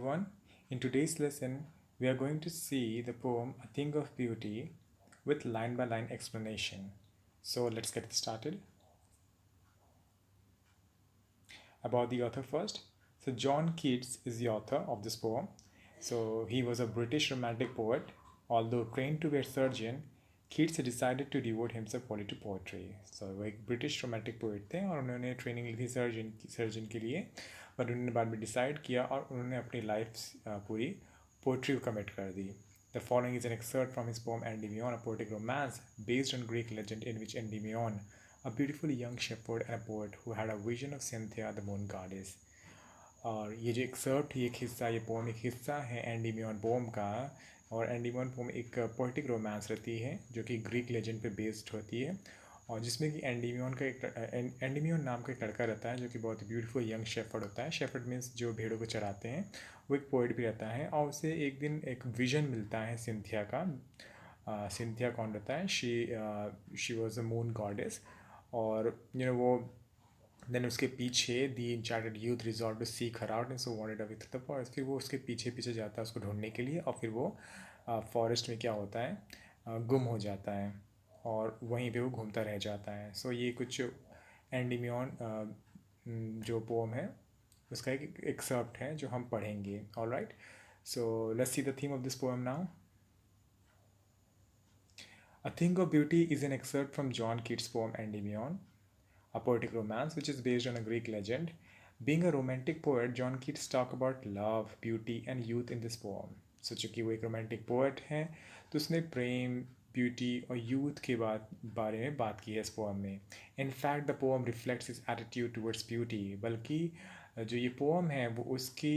everyone. In today's lesson, we are going to see the poem A Thing of Beauty with line by line explanation. So let's get started. About the author first. So John Keats is the author of this poem. So he was a British romantic poet. Although trained to be a surgeon, Keats decided to devote himself only to poetry. So वो एक British romantic poet थे और उन्होंने training ली थी surgeon के लिए, but उन्होंने बाद में डिसाइड किया और उन्होंने अपनी लाइफ पूरी पोइट्री को कमिट कर दी. The following is an excerpt from his poem Endymion, a poetic romance based on Greek legend in which Endymion, a beautiful young shepherd and a poet who had a vision of Cynthia, the moon goddess. और ये जो excerpt एक हिस्सा, ये pome एक हिस्सा है Endymion pome का. और एंडीमियन पोम एक पोइटिक रोमांस रहती है जो कि ग्रीक लेजेंड पे बेस्ड होती है, और जिसमें कि एंडीमियन का एक एंडीमियन नाम का एक लड़का रहता है जो कि बहुत ब्यूटीफुल यंग शेफर्ड होता है. शेफर्ड मीन्स जो भेड़ों को चराते हैं. वो एक पोइट भी रहता है और उसे एक दिन एक विजन मिलता है सिंथिया का. सिंथिया कौन रहता है? She was a moon goddess. और वो देन उसके पीछे the enchanted youth resort to seek her out and so wanted away through the forest. फिर वो उसके पीछे पीछे जाता है उसको ढूंढने के लिए, और फिर वो फॉरेस्ट में क्या होता है, गुम हो जाता है और वहीं पे वो घूमता रह जाता है. सो ये कुछ एंडीमियन जो पोम है उसका एक एक्सर्प्ट है जो हम पढ़ेंगे. Alright, so let's see the theme of this poem now. A Thing of Beauty is an excerpt from John Keats' poem Endymion, a poetic romance which is based on a Greek legend. Being a romantic poet, John Keats talk about love, beauty and youth in this poem. So चूँकि वो एक romantic poet हैं तो उसने प्रेम, beauty और youth के बारे में बात की है इस पोएम में. In fact the poem reflects his attitude towards beauty. बल्कि जो ये पोएम है वो उसकी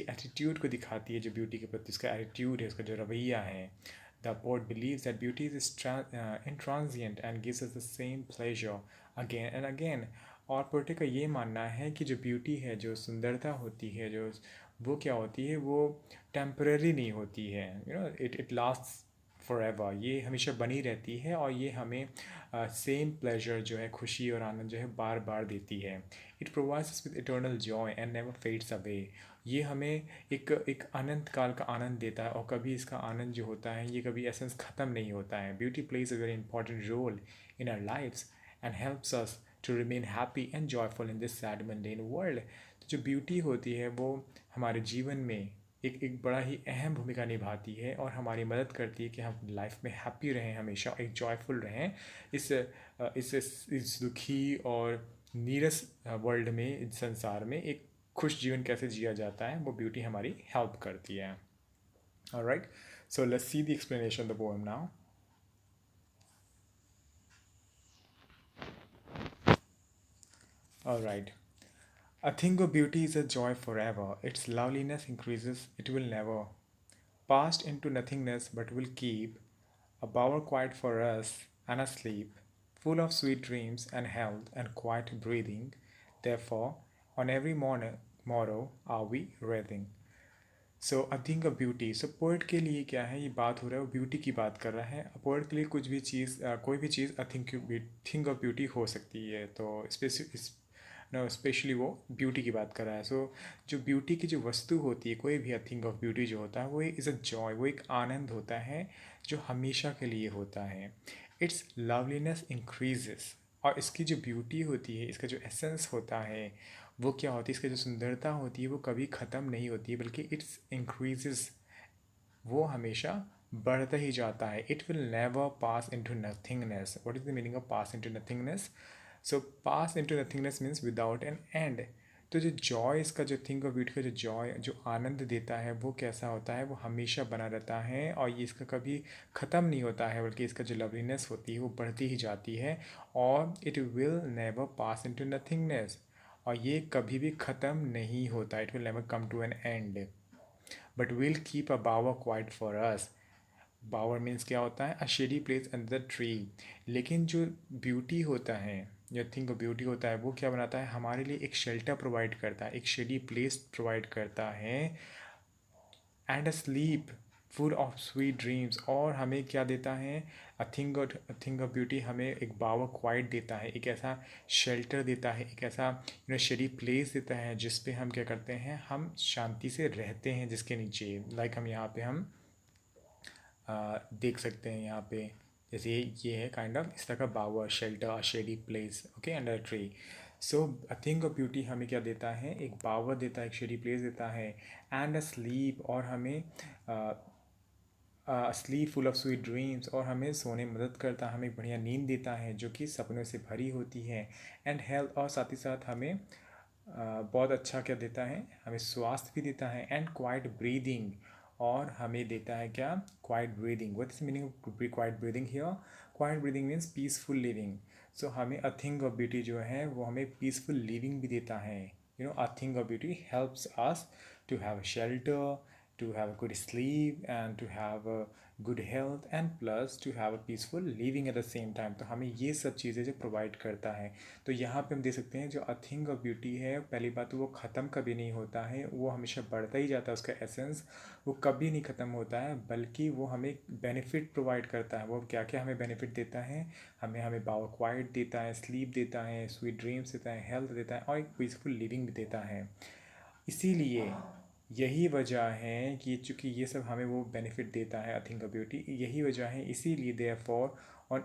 एटीट्यूड को दिखाती है, जो ब्यूटी के प्रति उसका एटीट्यूड है, उसका जो रवैया है. The poet believes that beauty is intransient and gives us the same pleasure again and again. और पोइट का ये मानना है कि जो ब्यूटी है, जो सुंदरता होती है, जो वो क्या होती है, वो टेम्पररी नहीं होती है. It lasts for ever. ये हमेशा बनी रहती है और ये हमें सेम प्लेजर जो है, खुशी और आनंद जो है बार बार देती है. It provides with eternal Joy and never fades away. ये हमें एक अनंत काल का आनंद देता है और कभी इसका आनंद जो होता है ये कभी एसेंस ख़त्म नहीं होता है. Beauty plays a very important role in our lifes and helps us to remain happy and joyful in this sad mundane world. तो जो ब्यूटी होती है वो हमारे जीवन में एक बड़ा ही अहम भूमिका निभाती है और हमारी मदद करती है कि हम लाइफ में हैप्पी रहें, हमेशा एक जॉयफुल रहें. इस दुखी और नीरस वर्ल्ड में, इस संसार में एक खुश जीवन कैसे जिया जाता है वो ब्यूटी हमारी हेल्प करती है. Alright, so let's see the explanation of the poem now. Alright, A thing of beauty is a joy forever. Its loveliness increases, it will never pass into nothingness, but will keep a bower quiet for us and asleep, full of sweet dreams and health and quiet breathing. Therefore, on every morrow are we wreathing. So a thing of beauty. So poet के लिए क्या है, ये बात हो रहा है वो ब्यूटी की बात कर रहा है. पोइट के लिए कुछ भी चीज़, कोई भी चीज़ अ थिंग ऑफ ब्यूटी हो सकती है. तो स्पेशली वो ब्यूटी की बात कर रहा है. सो जो ब्यूटी की जो वस्तु होती है, कोई भी अ थिंग ऑफ ब्यूटी जो होता है वो इज़ अ जॉय, वो एक आनंद होता है जो हमेशा के लिए होता है. It's loveliness increases. और इसकी जो ब्यूटी होती है, इसका जो एसेंस होता है वो क्या होती है, इसकी जो सुंदरता होती है वो कभी ख़त्म नहीं होती है, बल्कि इट्स इंक्रीजेस, वो हमेशा बढ़ता ही जाता है. It will never pass into nothingness. What is the meaning of pass into nothingness? So pass into nothingness means without an and. तो जो जॉय, इसका जो थिंग ऑफ ब्यूटी का जो जॉय, जो आनंद देता है वो कैसा होता है, वो हमेशा बना रहता है और ये इसका कभी ख़त्म नहीं होता है, बल्कि इसका जो लवलीनेस होती है वो बढ़ती ही जाती है. और it will never pass into nothingness, और ये कभी भी ख़त्म नहीं होता. It will never come to an end, but will keep a bower quiet for us. Bower means क्या होता है, a shady place under the tree. लेकिन जो ब्यूटी होता है, जो थिंग ऑफ ब्यूटी होता है वो क्या बनाता है, हमारे लिए एक शेल्टर प्रोवाइड करता है, एक शेडी प्लेस प्रोवाइड करता है. And a slip full of sweet dreams. और हमें क्या देता है, थिंग ऑफ ब्यूटी हमें एक बावर क्वाइट देता है, एक ऐसा शेल्टर देता है, एक ऐसा शेडी प्लेस देता है जिस पे हम क्या करते हैं, हम शांति से रहते हैं, जिसके नीचे लाइक हम यहाँ पे हम देख सकते हैं यहाँ पे, जैसे ये है काइंड ऑफ इस तरह का bower shelter shady place okay under tree. So a thing of beauty हमें क्या देता है, एक बावर देता है, एक शेडी प्लेस देता है एंड अ स्लीप, और हमें sleep full of sweet dreams, और हमें सोने में मदद करता है, हमें एक बढ़िया नींद देता है जो कि सपनों से भरी होती है। एंड हेल्थ, और साथ ही साथ हमें बहुत अच्छा क्या देता है, हमें स्वास्थ्य भी देता है एंड क्वाइट ब्रीदिंग, और हमें देता है क्या, quiet breathing. What is meaning of quiet breathing here, quiet breathing means peaceful living. So हमें अ थिंग ऑफ ब्यूटी जो है वो हमें पीसफुल लिविंग भी देता है। अ thing of beauty helps us to have a shelter, to have a good sleep, and to have a good health, and plus to have a peaceful living at the same time। तो हमें ये सब चीज़ें जो provide करता है। तो यहाँ पे हम देख सकते हैं जो अ थिंग ऑफ ब्यूटी है, पहली बात तो वो ख़त्म कभी नहीं होता है, वो हमेशा बढ़ता ही जाता है, उसका एसेंस वो कभी नहीं ख़त्म होता है, बल्कि वो हमें बेनिफिट प्रोवाइड करता है। वो क्या क्या हमें बेनिफिट देता है, हमें बावर क्वाइट देता है, स्लीप देता है, स्वीट ड्रीम्स देता है, हेल्थ देता है, और एक पीसफुल लिविंग भी देता है। इसीलिए यही वजह है कि चूँकि ये सब हमें वो बेनिफिट देता है आई थिंक ब्यूटी, यही वजह है, इसीलिए therefore on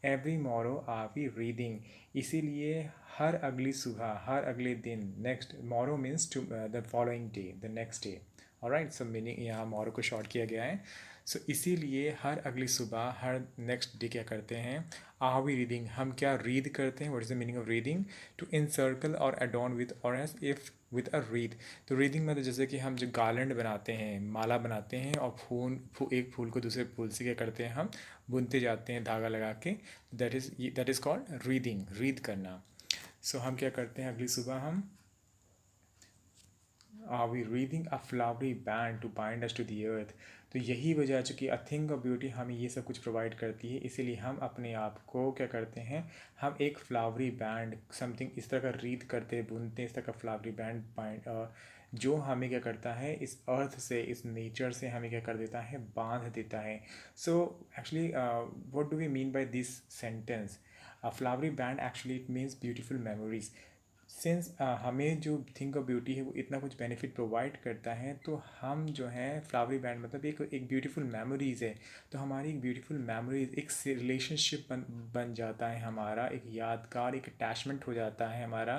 every morrow are we wreathing, इसीलिए हर अगली सुबह, हर अगले दिन, next morrow means to the following day, the next day. Alright, सब मीनिंग यहाँ मोरो को शॉर्ट किया गया है। सो इसीलिए हर अगली सुबह, हर नेक्स्ट डे क्या करते हैं, आर वी रीडिंग, हम क्या रीड करते हैं। What is the meaning of wreathing, to encircle or adorn with or as if with a wreath. तो रीडिंग मतलब जैसे कि हम जो गार्लैंड बनाते हैं, माला बनाते हैं, और एक फूल को दूसरे फूल से क्या करते हैं, हम बुनते जाते हैं धागा लगा के, that is called reading, read करना। सो हम क्या करते हैं, अगली सुबह हम are we reading a flowery band to bind us to the earth. तो यही वजह है, चूँकि अ थिंग ऑफ ब्यूटी हमें ये सब कुछ प्रोवाइड करती है, इसीलिए हम अपने आप को क्या करते हैं, हम एक फ्लावरी बैंड समथिंग इस तरह का रीड करते बुनते हैं, इस तरह का फ्लावरी बैंड बाइंड, जो हमें क्या करता है, इस अर्थ से, इस नेचर से हमें क्या कर देता है, बांध देता है। So actually what do we mean by this sentence, a flowery band actually it means beautiful memories. Since हमें जो थिंक ऑफ ब्यूटी है वो इतना कुछ बेनिफिट प्रोवाइड करता है, तो हम जो है फ्लावरी बैंड मतलब एक ब्यूटीफुल मेमोरीज़ है। तो हमारी एक ब्यूटीफुल मेमोरीज, एक रिलेशनशिप बन जाता है हमारा, एक यादगार, एक अटैचमेंट हो जाता है हमारा,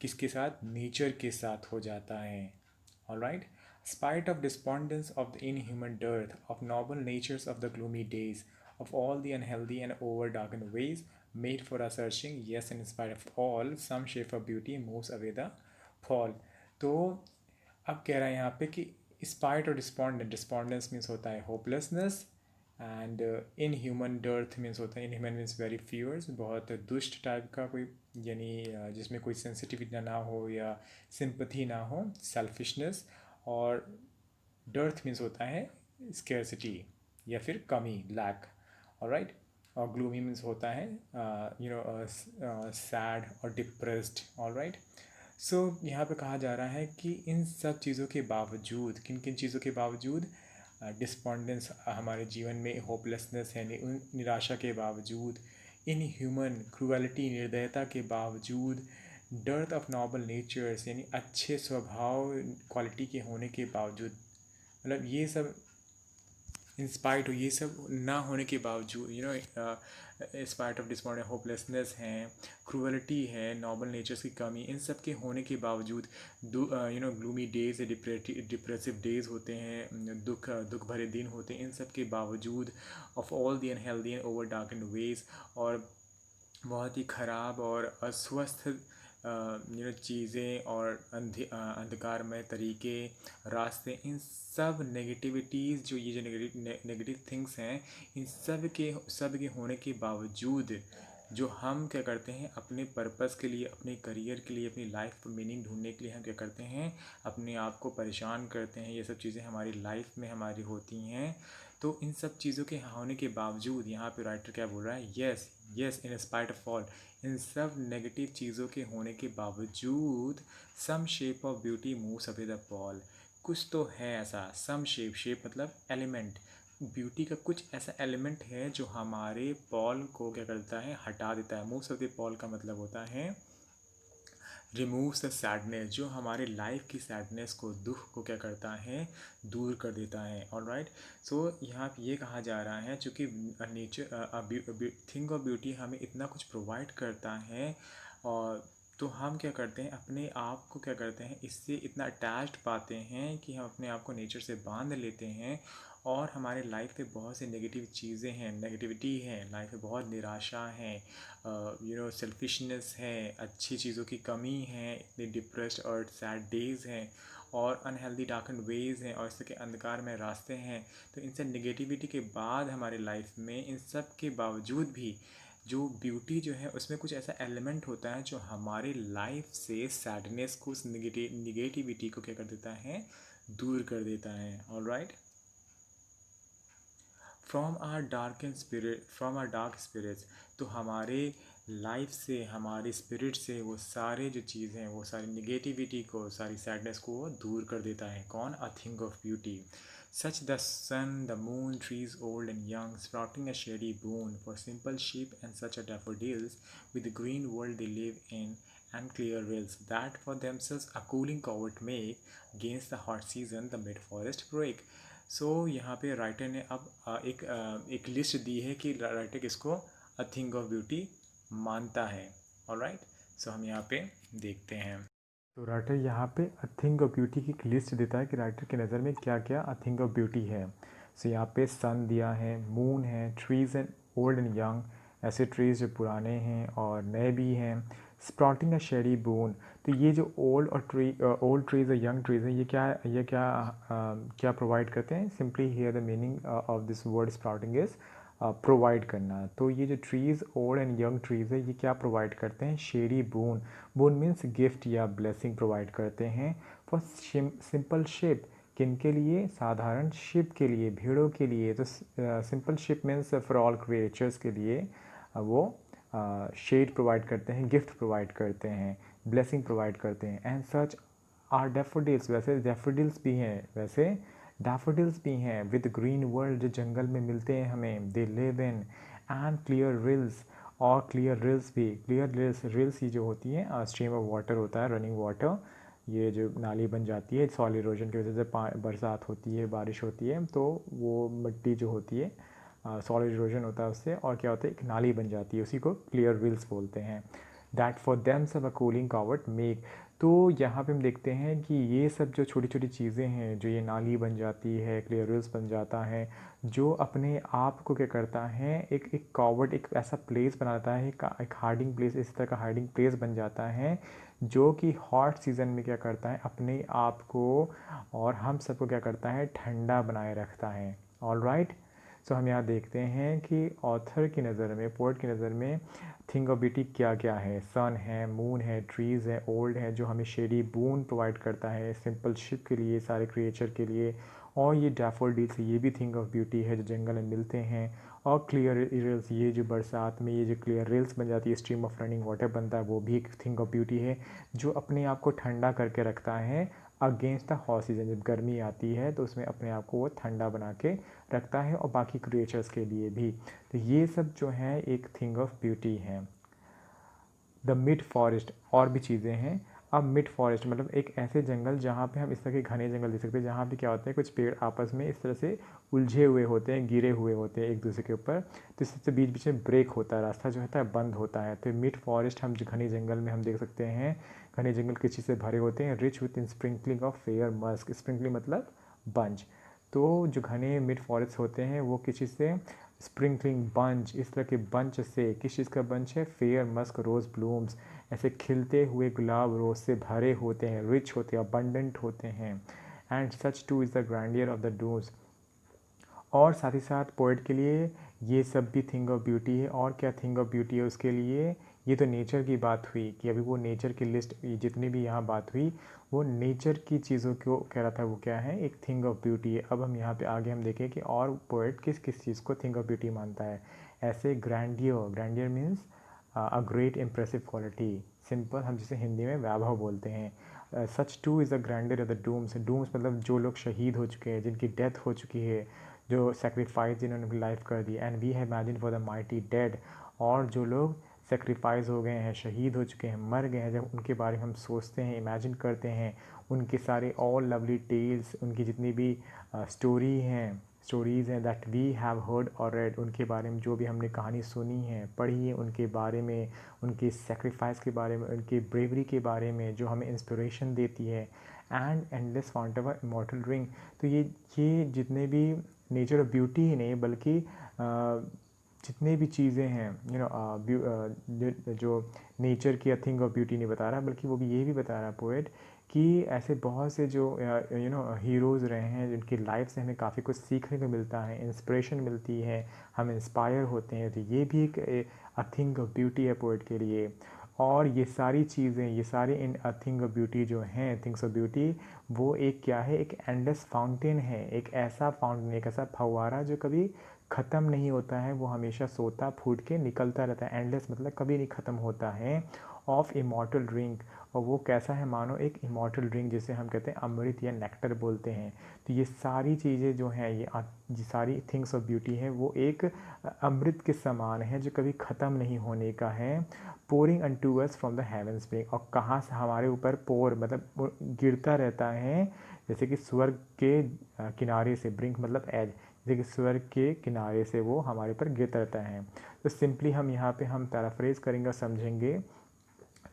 किसके साथ, नेचर के साथ हो जाता है। Alright, spite of despondence of the inhuman dearth, of noble natures of the gloomy days, of all the unhealthy and over darkened ways made for our searching, yes, in spite of all, some shape of beauty moves away the fall। तो अब कह रहा है यहाँ पे कि spite और despondent, despondence means होता है hopelessness, and in human dearth means होता है, इन ह्यूमन मीन्स वेरी फ्यूअर्स, बहुत दुष्ट टाइप का कोई, यानी जिसमें कोई सेंसिटिविटी ना हो या सिंपथी ना हो, सेल्फिशनेस। और डर्थ मीन्स होता है स्केर्सिटी या फिर कमी, लैक। ऑलराइट, और ग्लूमी मीन्स होता है सैड और डिप्रेस्ड। ऑलराइट, सो यहाँ पे कहा जा रहा है कि इन सब चीज़ों के बावजूद, किन किन चीज़ों के बावजूद, डिस्पॉन्डेंस हमारे जीवन में, होपलेसनेस है, निराशा के बावजूद, इन ह्यूमन क्रूअलिटी, निर्दयता के बावजूद, डर्थ ऑफ नॉबल नेचर्स यानी अच्छे स्वभाव क्वालिटी के होने के बावजूद, मतलब ये सब इंस्पाइट हो, ये सब ना होने के बावजूद, स्पाइट ऑफ डिसमॉर्डर, होपलेसनेस है, क्रूअलिटी है, नॉबल नेचर्स की कमी, इन सब के होने के बावजूद, ग्लूमी डेज, डिप्रेसिव डेज होते हैं, दुख भरे दिन होते हैं, इन सब के बावजूद, of all the unhealthy and over darkened ways, और बहुत ही ख़राब और अस्वस्थ चीज़ें और अंधकारमय तरीके, रास्ते, इन सब नेगेटिविटीज़, जो ये जो नेगेटिव थिंग्स हैं, इन सब के होने के बावजूद, जो हम क्या करते हैं, अपने पर्पस के लिए, अपने करियर के लिए, अपनी लाइफ में मीनिंग ढूंढने के लिए हम क्या करते हैं, अपने आप को परेशान करते हैं। ये सब चीज़ें हमारी लाइफ में हमारी होती हैं। तो इन सब चीज़ों के होने के बावजूद, यहाँ पे राइटर क्या बोल रहा है, yes yes, in spite of all, इन सब नेगेटिव चीज़ों के होने के बावजूद, some shape of beauty moves away the fall, कुछ तो है ऐसा, सम शेप, शेप मतलब एलिमेंट, ब्यूटी का कुछ ऐसा एलिमेंट है जो हमारे पॉल को क्या करता है, हटा देता है। मोस्ट ऑफ द पॉल का मतलब होता है रिमूव्स द सैडनेस, जो हमारे लाइफ की सैडनेस को, दुख को क्या करता है, दूर कर देता है। ऑलराइट, सो यहाँ पे ये कहा जा रहा है चूँकि नेचर थिंग ऑफ ब्यूटी हमें इतना कुछ प्रोवाइड करता है, और तो हम क्या करते हैं, अपने आप को क्या करते हैं, इससे इतना अटैच्ड पाते हैं कि हम अपने आप को नेचर से बांध लेते हैं, और हमारे लाइफ पे बहुत सी नेगेटिव चीज़ें हैं, नेगेटिविटी है लाइफ में, बहुत निराशा है, सेल्फिशनेस है, अच्छी चीज़ों की कमी है, इतने डिप्रेस्ड और सैड डेज़ हैं, और अनहेल्दी डार्कन वेज हैं, और इसके अंधकार में रास्ते हैं। तो इन सब निगेटिविटी के बाद हमारे लाइफ में, इन सब के बावजूद भी जो ब्यूटी जो है उसमें कुछ ऐसा एलिमेंट होता है जो हमारे लाइफ से सैडनेस को, उस निगेटिविटी को क्या कर देता है, दूर कर देता है। Alright, from our dark spirits, तो हमारे लाइफ से, हमारे स्पिरिट से वो सारे जो चीज़ हैं, वो सारी निगेटिविटी को, सारी सैडनेस को वो दूर कर देता है। कौन? A thing of beauty. Such the sun, the moon, trees old and young, sprouting a shady boon for simple sheep, and such a daffodils with the green world they live in, and clear rills that for themselves a cooling covert make, against the hot season the mid forest break। सो यहाँ पे writer ने अब एक list दी है कि writer किसको अ thing of beauty मानता है। ऑलराइट, सो हम यहाँ पे देखते हैं। तो राइटर यहाँ पे अ थिंग ऑफ ब्यूटी की एक लिस्ट देता है कि राइटर की नज़र में क्या क्या अ थिंग ऑफ ब्यूटी है। सो यहाँ पे सन दिया है, मून है, trees and old and young, ऐसे ट्रीज़ जो पुराने हैं और नए भी हैं, स्प्रॉटिंग अ शेडी बून। तो ये जो ओल्ड ट्रीज़ और यंग ट्रीज़ हैं, ये क्या प्रोवाइड करते हैं? Simply here the meaning of this word sprouting is provide करना। तो ये जो trees old and young trees है, ये क्या प्रोवाइड करते हैं? शेडी बून। बून मीन्स गिफ्ट या ब्लेसिंग प्रोवाइड करते हैं फॉर सिंपल शिप। किन के लिए? साधारण शिप के लिए, भेड़ों के लिए। तो simple ship means for all creatures के लिए वो शेड प्रोवाइड करते हैं, गिफ्ट प्रोवाइड करते हैं, ब्लेसिंग प्रोवाइड करते हैं। एंड सच आर डैफोडिल्स, वैसे डैफोडिल्स भी हैं, वैसे डैफोडिल्स भी हैं विद ग्रीन वर्ल्ड, जो जंगल में मिलते हैं हमें, they live in, and clear reels, और क्लियर रिल्स भी। क्लियर रिल्स, रिल्स ही जो होती है स्ट्रीम ऑफ वाटर होता है, रनिंग वाटर, ये जो नाली बन जाती है सॉइल इरोजन की वजह से, बरसात होती है, बारिश होती है, तो वो मिट्टी जो होती है सॉलिड इरोजन होता है उससे, और क्या होता है, एक नाली बन जाती है, उसी को क्लियर विल्स बोलते हैं। दैट फॉर देम सब अ कूलिंग कवर्ट मेक। तो यहाँ पे हम देखते हैं कि ये सब जो छोटी छोटी चीज़ें हैं, जो ये नाली बन जाती है, क्लियर विल्स बन जाता है, जो अपने आप को क्या करता है, एक कवर्ट, एक ऐसा प्लेस बनाता है, एक हाइडिंग प्लेस, इस तरह का हाइडिंग प्लेस बन जाता है, जो कि हॉट सीज़न में क्या करता है, अपने आप को और हम सबको क्या करता है, ठंडा बनाए रखता है। ऑल राइट, सो हम यहाँ देखते हैं कि ऑथर की नज़र में, पोएट की नज़र में थिंग ऑफ ब्यूटी क्या क्या है। सन है, मून है, ट्रीज़ है, ओल्ड है, जो हमें शेडी बून प्रोवाइड करता है सिंपल शिप के लिए, सारे क्रिएचर के लिए, और ये डैफोडिल्स, ये भी थिंग ऑफ ब्यूटी है, जो जंगल में मिलते हैं, और क्लियर रिल्स, ये जो बरसात में ये जो क्लियर रिल्स बन जाती है, स्ट्रीम ऑफ रनिंग वाटर बनता है, वो भी एक थिंग ऑफ ब्यूटी है, जो अपने आप को ठंडा करके रखता है अगेंस्ट द हॉट सीज़न। जब गर्मी आती है तो उसमें अपने आप को वो ठंडा बना के रखता है, और बाकी क्रिएचर्स के लिए भी। तो ये सब जो है एक थिंग ऑफ ब्यूटी है। द मिड फॉरेस्ट, और भी चीज़ें हैं। अब मिड फॉरेस्ट मतलब एक ऐसे जंगल जहाँ पे हम इस तरह के घने जंगल देख सकते हैं, जहाँ पे क्या होता है, कुछ पेड़ आपस में इस तरह से उलझे हुए होते हैं, गिरे हुए होते हैं एक दूसरे के ऊपर, तो इससे बीच बीच में ब्रेक होता है, रास्ता जो होता है बंद होता है। तो मिड फॉरेस्ट हम जो घने जंगल में हम देख सकते हैं, घने जंगल किस चीज़ से भरे होते हैं? Rich with in sprinkling of fair Musk. Sprinkling मतलब बंज। तो जो घने मिड फॉरेस्ट होते हैं वो किस चीज़ से? स्प्रिंकलिंग बंच, इस तरह के बंच से। किस चीज़ का बंच है? फेयर मस्क रोज़ ब्लूम्स, ऐसे खिलते हुए गुलाब रोज़ से भरे होते हैं, रिच होते हैं, अबंडेंट होते हैं। And such too is the grandeur of the dooms. और साथ ही साथ पोइट के लिए ये सब भी थिंग ऑफ ब्यूटी है। और क्या थिंग ऑफ ब्यूटी है उसके लिए? ये तो नेचर की बात हुई कि अभी वो नेचर की लिस्ट, जितनी भी यहाँ बात हुई वो नेचर की चीज़ों को कह रहा था, वो क्या है, एक थिंग ऑफ ब्यूटी है। अब हम यहाँ पे आगे हम देखें कि और पोइट किस किस चीज़ को थिंग ऑफ ब्यूटी मानता है। ऐसे grandeur, grandeur means a great impressive quality, simple हम जिसे हिंदी में वैभव बोलते हैं। Such too is a grandeur of the dooms. Dooms मतलब जो लोग शहीद हो चुके हैं, जिनकी डेथ हो चुकी है, जो सेक्रीफाइस जिन्होंने अपनी लाइफ कर दी। And we have imagine for the mighty dead, और जो लोग सेक्रीफाइस हो गए हैं, शहीद हो चुके हैं, मर गए हैं, जब उनके बारे में हम सोचते हैं, इमेजिन करते हैं, उनके सारे ऑल लवली टेल्स, उनकी जितनी भी स्टोरीज़ हैं दैट वी हैव हर्ड और रेड, उनके बारे में जो भी हमने कहानी सुनी है, पढ़ी है, उनके बारे में, उनके सेक्रीफाइस के बारे में, उनकी ब्रेवरी के बारे में, जो हमें इंस्पिरेशन देती है। And endless fountain of immortal drink. तो ये जितने भी नेचर ऑफ ब्यूटी ही नहीं, बल्कि जितने भी चीज़ें हैं, जो nature key thing of beauty नहीं बता रहा, बल्कि वो भी ये भी बता रहा पोएट कि ऐसे बहुत से जो हीरोज़ रहे हैं, जिनकी लाइफ से हमें काफ़ी कुछ सीखने को मिलता है, इंस्पिरेशन मिलती है, हम इंस्पायर होते हैं। तो ये भी एक थिंग ऑफ ब्यूटी है पोएट के लिए। और ये सारी चीज़ें, ये सारी इन थिंग ऑफ ब्यूटी जो हैं, थिंग्स ऑफ ब्यूटी, वो एक क्या है, एक एंडलेस फाउंटेन है, एक ऐसा फाउंटेन, एक ऐसा फव्वारा जो कभी ख़त्म नहीं होता है, वो हमेशा सोता फूट के निकलता रहता है। एंडलेस मतलब कभी नहीं ख़त्म होता है, ऑफ इमॉर्टल ड्रिंक। और वो कैसा है, मानो एक इमॉर्टल ड्रिंक, जिसे हम कहते हैं अमृत या नेक्टर बोलते हैं। तो ये सारी चीज़ें जो हैं, ये सारी थिंग्स ऑफ ब्यूटी है, वो एक अमृत के समान है, जो कभी ख़त्म नहीं होने का है। Pouring unto us from the haven spring, और कहाँ से हमारे ऊपर पोर मतलब वो गिरता रहता है, जैसे कि स्वर्ग के किनारे से, ब्रिंक मतलब एज, जैसे कि स्वर्ग के किनारे से वो हमारे ऊपर गिरता रहता है। तो सिंपली हम यहाँ पे हम पैराफ्रेज करेंगे और समझेंगे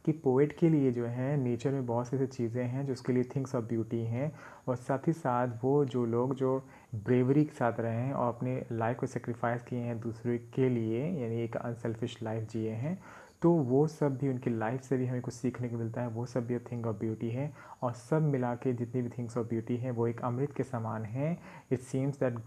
कि पोएट के लिए जो है नेचर में बहुत सी ऐसी चीज़ें हैं जो उसके लिए थिंग्स ऑफ ब्यूटी हैं, और साथ ही साथ वो जो लोग जो ब्रेवरी के साथ रहे हैं और अपने लाइफ को सेक्रीफाइस किए हैं दूसरे के लिए, यानी एक अनसेल्फिश लाइफ जिए हैं, तो वो सब भी, उनकी लाइफ से भी हमें कुछ सीखने को मिलता है, वो सब भी थिंग ऑफ ब्यूटी है। और सब मिला के जितनी भी थिंग्स ऑफ ब्यूटी है वो एक अमृत के समान है। It seems that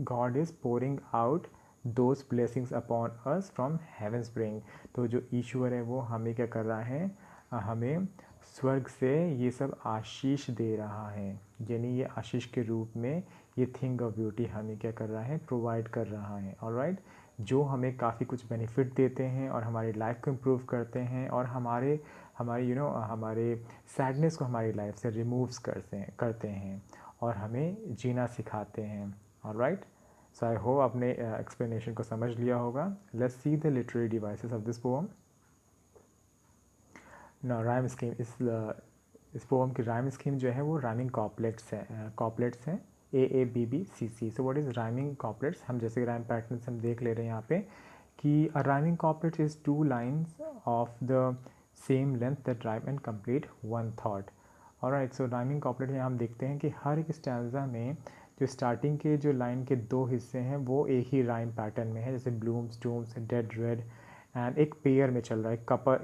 God is pouring out those blessings upon us from heaven spring. तो जो ईश्वर है वो हमें क्या कर रहा है, हमें स्वर्ग से ये सब आशीष दे रहा है, यानी ये आशीष के रूप में ये थिंग ऑफ ब्यूटी हमें क्या कर रहा है, प्रोवाइड कर रहा है। ऑलराइट, जो हमें काफ़ी कुछ बेनिफिट देते हैं और हमारी लाइफ को इम्प्रूव करते हैं, और हमारे सैडनेस को हमारी लाइफ से रिमूव्स करते हैं और हमें जीना सिखाते हैं। ऑलराइट, सो आई होप आपने एक्सप्लेनेशन को समझ लिया होगा। Let's see the literary devices of this poem. ना राइम स्कीम, इस पोएम की राइम स्कीम जो है वो राइमिंग कॉपलेट्स हैं, AABBCC। So what is rhyming couplets, हम जैसे राइम पैटर्न हम देख ले रहे हैं यहाँ पे कि a rhyming couplet is 2 lines of the same length that rhyme and complete one thought. Alright, so rhyming couplet में हम देखते हैं कि हर एक स्टैंजा में जो स्टार्टिंग के जो लाइन के 2 हिस्से हैं वो एक ही राइम पैटर्न में है, जैसे blooms, tombs, dead red, and एक पेयर में चल रहा है,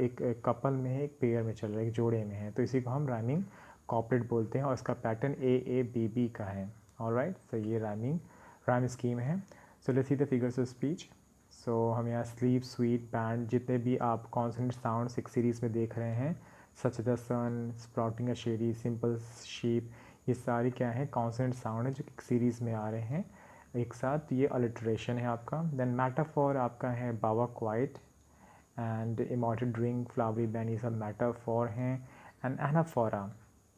एक कपल में है, एक पेयर में चल रहा है, एक जोड़े में है, तो इसी को हम राइमिंग कॉपलेट बोलते हैं, और इसका पैटर्न AABB का है। ऑलराइट, सो ये राइम स्कीम है। So let's see the figures of speech. So हम यहाँ स्लीप, स्वीट, बैंड, जितने भी आप कॉन्सोनेंट साउंड्स एक सीरीज़ में देख रहे हैं, सच the sun, sprouting a Sheri, simple sheep, ये सारी क्या है, कॉन्सोनेंट साउंड है जो एक सीरीज़ में आ रहे हैं एक साथ। ये अलिट्रेशन है आपका। देन मेटाफॉर आपका है बाबा quiet and immortal drink, flowery band, ये सब मेटाफॉर हैं। एंड एनाफोरा,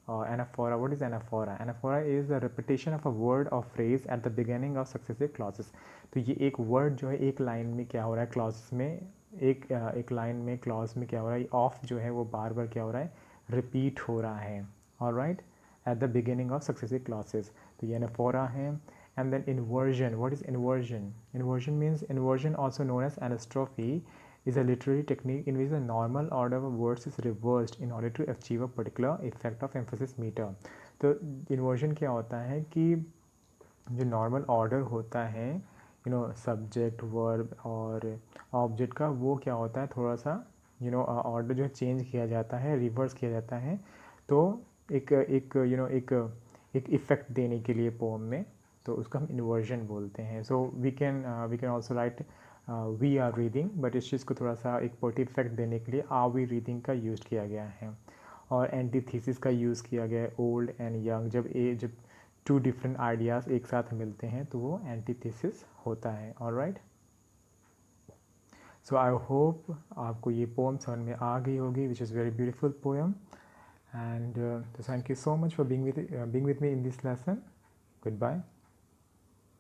और anaphora, what is anaphora? Anaphora is the repetition of a word और phrase at the beginning of successive clauses. तो ये एक वर्ड जो है एक लाइन में क्या हो रहा है, क्लॉज में, एक लाइन में क्लॉज में क्या हो रहा है, ऑफ जो है वो बार बार क्या हो रहा है, रिपीट हो रहा है। Alright, eight the beginning of successive clauses, तो ये एनाफोरा है। And then inversion, what is inversion? Inversion means, inversion also known as anastrophe, is a literary technique in which the normal order of words is reversed in order to achieve a particular effect of emphasis meter. तो inversion क्या होता है कि जो normal order होता है, subject, verb और object का, वो क्या होता है, थोड़ा सा ऑर्डर जो है चेंज किया जाता है, रिवर्स किया जाता है, तो एक एक यू नो एक इफ़ेक्ट देने के लिए पोम में, तो उसको हम इन्वर्जन बोलते हैं। So we can also write we are reading, but इस चीज़ को थोड़ा सा एक पॉजिटिव इफेक्ट देने के लिए आर वी रीडिंग का यूज़ किया गया है। और एंटीथीसिस का यूज़ किया गया है, ओल्ड एंड यंग, जब 2 डिफरेंट आइडियाज़ एक साथ मिलते हैं तो वो एंटीथीसिस होता है। ऑलराइट, सो आई होप आपको ये पोम समझ में आ गई होगी, which is very beautiful poem. And thank you so much for being with me in this lesson. Goodbye.